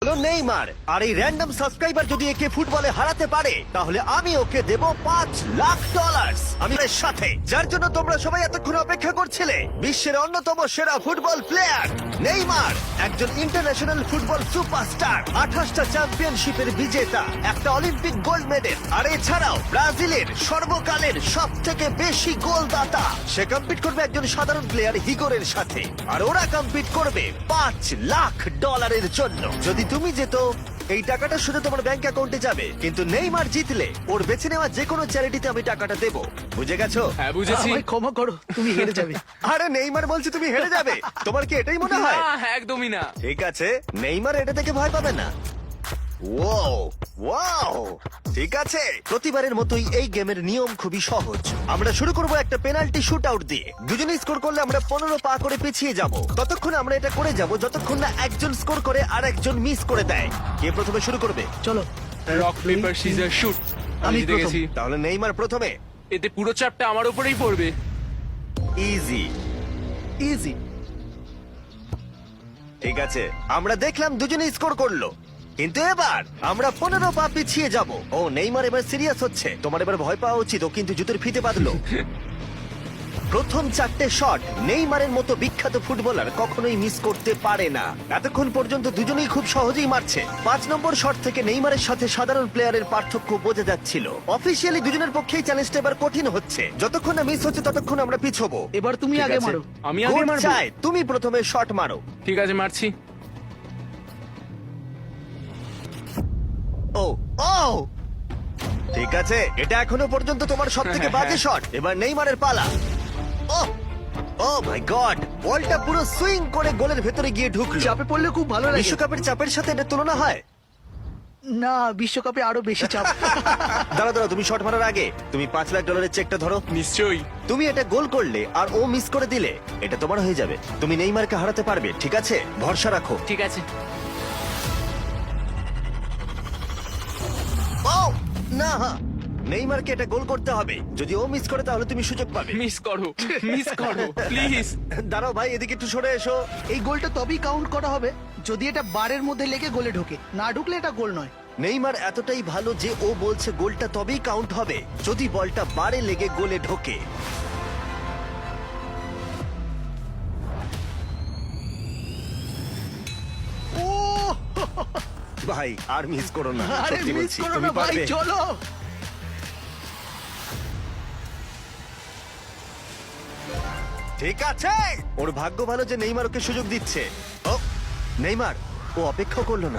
হলো নেইমার। আর এই random subscriber যদি একে ফুটবলে হারাতে পারে তাহলে আমি ওকে দেব $5,00,000 আমি এর সাথে, যার জন্য তোমরা সবাই এতক্ষণ অপেক্ষা করছিলে। বিশ্বের অন্যতম সেরা ফুটবল প্লেয়ার নেইমার, একজন ইন্টারন্যাশনাল ফুটবল সুপারস্টার, 28টা চ্যাম্পিয়নশিপের বিজেতা, একটা অলিম্পিক গোল্ড মেডেল, আর এছাড়াও ব্রাজিলের সর্বকালের সব থেকে বেশি গোলদাতা। সে কম্পিট করবে একজন সাধারণ প্লেয়ার হিগোরের সাথে, আর ওরা কম্পিট করবে $5,00,000 জন্য। যদি তুমি যেত এই টাকাটা শুধু তোমার ব্যাংক অ্যাকাউন্টে যাবে, কিন্তু নেইমার জিতলে ওর বেছে নেওয়া যে কোনো চ্যারিটিতে আমি টাকাটা দেবো। বুঝে গেছো? হ্যাঁ বুঝেছি। আমায় ক্ষমা করো, তুমি হেরে যাবে। আরে নেইমার বলছে তুমি হেরে যাবে, তোমার কি এটাই মনে হয়? না, একদমই না। ঠিক আছে, নেইমার এটা থেকে ভয় পাবে না। ওয়াও ওয়াও, ঠিক আছে। প্রতিবারের মতোই এই গেমের নিয়ম খুবই সহজ। আমরা শুরু করব একটা পেনাল্টি শুট আউট দিয়ে। দুজনে স্কোর করলে আমরা 15 পা করে পিছিয়ে যাব। ততক্ষণ আমরা এটা করে যাব যতক্ষণ না একজন স্কোর করে আর একজন মিস করে দেয়। কে প্রথমে শুরু করবে? চলো। Rock paper scissor shoot. আমি আমি জিতে প্রথম। গেছি। তাহলে নেইমার প্রথমে। এতে পুরো চাপটা আমার উপরেই পড়বে। ইজি। ইজি। ঠিক আছে, আমরা দেখলাম দুজনে স্কোর করলো, কিন্তু এবার আমরা 15 পা পিছিয়ে যাব। ও নেইমার এবার সিরিয়াস হচ্ছে। তোমার এবার ভয় পাওয়া উচিত, ও কিন্তু জুতোর ফিতে বাঁধলো। প্রথম 4টে শট নেইমারের মতো বিখ্যাত ফুটবলার কখনোই মিস করতে পারে না। এতক্ষণ পর্যন্ত দুজনেই খুব সহজেই মারছে। 5 নম্বর শট থেকে নেইমারের সাথে সাধারণ প্লেয়ারের পার্থক্য বোঝা যাচ্ছিল। অফিসিয়ালি দুজনের পক্ষেই চ্যালেঞ্জটা এবার কঠিন হচ্ছে। যতক্ষণ না মিস হচ্ছে ততক্ষণ আমরা পিছবো। এবার তুমি ঠিক আগে আছে? মারো। আমি আগে গোল মারবো? চাই, তুমি প্রথমে শট মারো। ঠিক আছে, মারছি। ও ও, ঠিক আছে, এটা এখনো পর্যন্ত তোমার সব থেকে বাজে শট। এবার নেইমারের পালা। ও ও মাই গড, বলটা পুরো সুইং করে গোলের ভেতরে গিয়ে ঢুকলো। চাপে পড়লে খুব ভালো লাগে। বিশ্বকাপের চাপের সাথে এটা তুলনা হয়? না, বিশ্বকাপে আরো বেশি চাপ। দাঁড়া দাঁড়া, তুমি শট মারার আগে তুমি $5,00,000 চেকটা ধরো। নিশ্চয়ই। তুমি এটা গোল করলে আর ও মিস করে দিলে এটা তোমার হয়ে যাবে। তুমি নেইমারকে হারাতে পারবে, ঠিক আছে? ভরসা রাখো। ঠিক আছে। ও না, নেইমারকে এটা গোল করতে হবে। যদি ও মিস করে তাহলে তুমি সুযোগ পাবে। মিস করো, মিস করো প্লিজ। দাঁড়াও ভাই, এদিকে একটু সরে এসো। এই গোলটা তবেই কাউন্ট করা হবে যদি এটা বারের মধ্যে লেগে গোলে ঢোকে। না ঢুকলে এটা গোল নয়। নেইমার এতটাই ভালো যে ও বলছে গোলটা তবেই কাউন্ট হবে যদি বলটা বারে লেগে গোলে ঢোকে। ও ভাই, আর মিস করো না, আরে সত্যি মিস বলছি, করো তুমি না ভাই, পারবে। চলো। ঠিক আছে, ওর ভাগ্য ভালো যে নেইমার ওকে সুযোগ দিচ্ছে। ও নেইমার, ও অপেক্ষা করলো না।